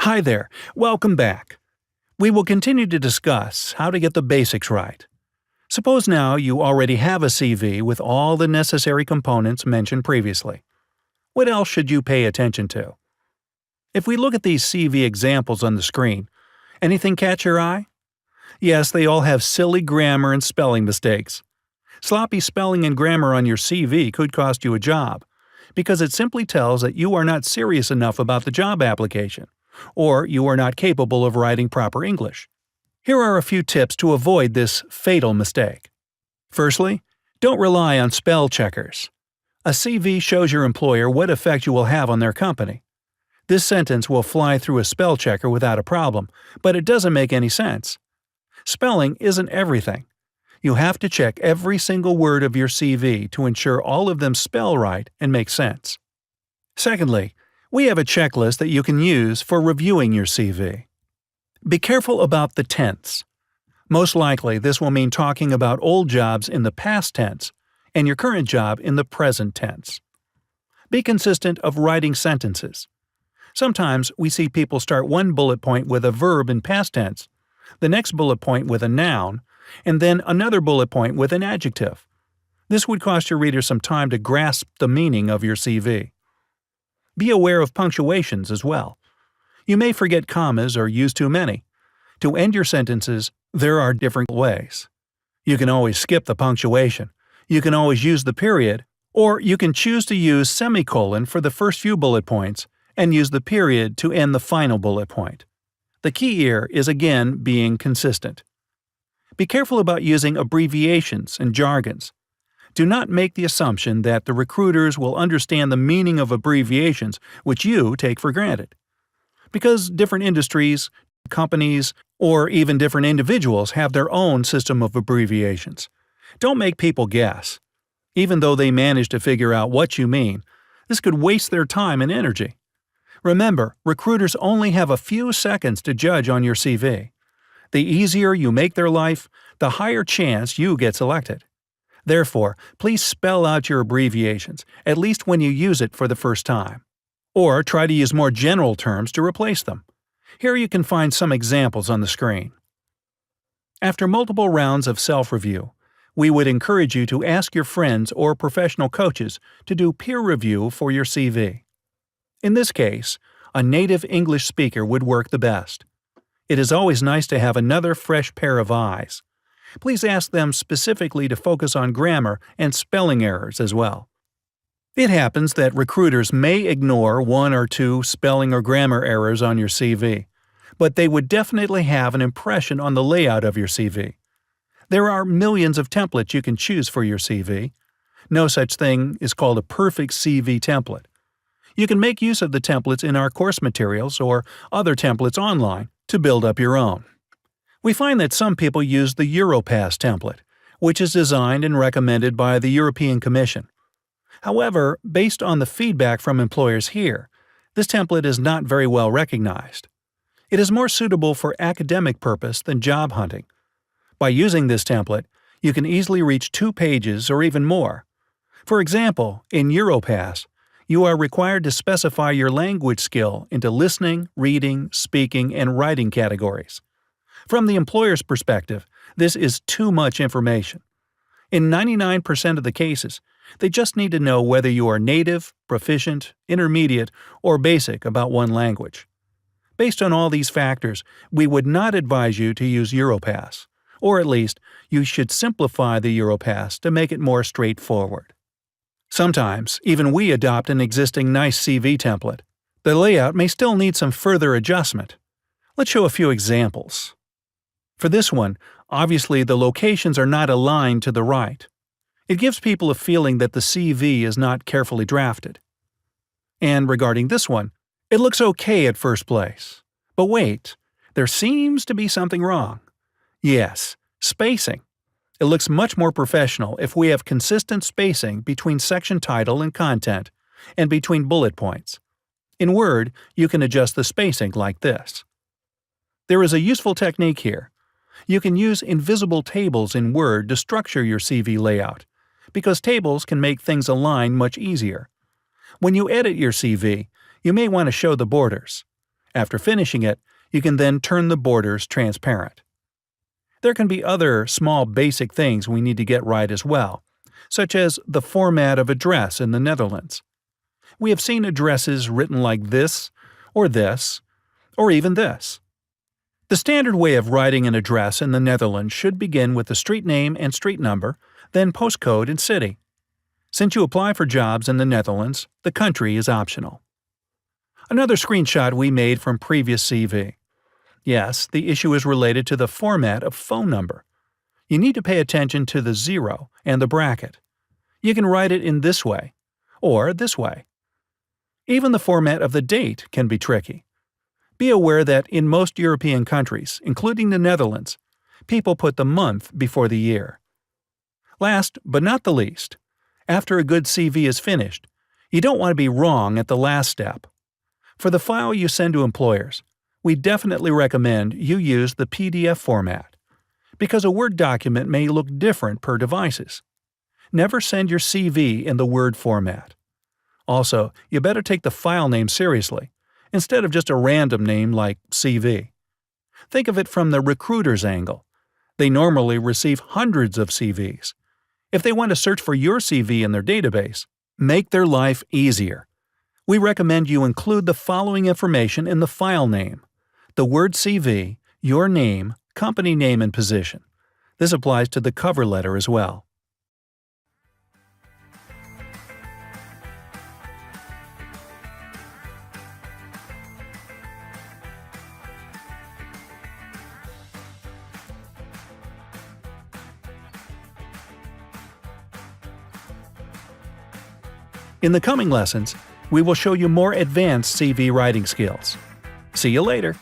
Hi there, welcome back. We will continue to discuss how to get the basics right. Suppose now you already have a CV with all the necessary components mentioned previously. What else should you pay attention to? If we look at these CV examples on the screen, anything catch your eye? Yes, they all have silly grammar and spelling mistakes. Sloppy spelling and grammar on your CV could cost you a job, because it simply tells that you are not serious enough about the job application, or you are not capable of writing proper English. Here are a few tips to avoid this fatal mistake. Firstly, don't rely on spell checkers. A CV shows your employer what effect you will have on their company. This sentence will fly through a spell checker without a problem, but it doesn't make any sense. Spelling isn't everything. You have to check every single word of your CV to ensure all of them spell right and make sense. Secondly, we have a checklist that you can use for reviewing your CV. Be careful about the tense. Most likely, this will mean talking about old jobs in the past tense and your current job in the present tense. Be consistent of writing sentences. Sometimes we see people start one bullet point with a verb in past tense, the next bullet point with a noun, and then another bullet point with an adjective. This would cost your reader some time to grasp the meaning of your CV. Be aware of punctuations as well. You may forget commas or use too many. To end your sentences, there are different ways. You can always skip the punctuation. You can always use the period, or you can choose to use semicolon for the first few bullet points and use the period to end the final bullet point. The key here is again being consistent. Be careful about using abbreviations and jargons. Do not make the assumption that the recruiters will understand the meaning of abbreviations which you take for granted. Because different industries, companies, or even different individuals have their own system of abbreviations. Don't make people guess. Even though they manage to figure out what you mean, this could waste their time and energy. Remember, recruiters only have a few seconds to judge on your CV. The easier you make their life, the higher chance you get selected. Therefore, please spell out your abbreviations, at least when you use it for the first time. Or try to use more general terms to replace them. Here you can find some examples on the screen. After multiple rounds of self-review, we would encourage you to ask your friends or professional coaches to do peer review for your CV. In this case, a native English speaker would work the best. It is always nice to have another fresh pair of eyes. Please ask them specifically to focus on grammar and spelling errors as well. It happens that recruiters may ignore one or two spelling or grammar errors on your CV, but they would definitely have an impression on the layout of your CV. There are millions of templates you can choose for your CV. No such thing is called a perfect CV template. You can make use of the templates in our course materials or other templates online to build up your own. We find that some people use the Europass template, which is designed and recommended by the European Commission. However, based on the feedback from employers here, this template is not very well recognized. It is more suitable for academic purpose than job hunting. By using this template, you can easily reach 2 pages or even more. For example, in Europass, you are required to specify your language skill into listening, reading, speaking, and writing categories. From the employer's perspective, this is too much information. In 99% of the cases, they just need to know whether you are native, proficient, intermediate, or basic about one language. Based on all these factors, we would not advise you to use Europass, or at least, you should simplify the Europass to make it more straightforward. Sometimes, even we adopt an existing nice CV template. The layout may still need some further adjustment. Let's show a few examples. For this one, obviously the locations are not aligned to the right. It gives people a feeling that the CV is not carefully drafted. And regarding this one, it looks okay at first place. But wait, there seems to be something wrong. Yes, spacing. It looks much more professional if we have consistent spacing between section title and content, and between bullet points. In Word, you can adjust the spacing like this. There is a useful technique here. You can use invisible tables in Word to structure your CV layout, because tables can make things align much easier. When you edit your CV, you may want to show the borders. After finishing it, you can then turn the borders transparent. There can be other small basic things we need to get right as well, such as the format of address in the Netherlands. We have seen addresses written like this, or even this. The standard way of writing an address in the Netherlands should begin with the street name and street number, then postcode and city. Since you apply for jobs in the Netherlands, the country is optional. Another screenshot we made from previous CV. Yes, the issue is related to the format of phone number. You need to pay attention to the 0 and the bracket. You can write it in this way, or this way. Even the format of the date can be tricky. Be aware that in most European countries, including the Netherlands, people put the month before the year. Last but not the least, after a good CV is finished, you don't want to be wrong at the last step. For the file you send to employers, we definitely recommend you use the PDF format, because a Word document may look different per devices. Never send your CV in the Word format. Also, you better take the file name seriously, instead of just a random name like CV. Think of it from the recruiter's angle. They normally receive hundreds of CVs. If they want to search for your CV in their database, make their life easier. We recommend you include the following information in the file name: the word CV, your name, company name and position. This applies to the cover letter as well. In the coming lessons, we will show you more advanced CV writing skills. See you later!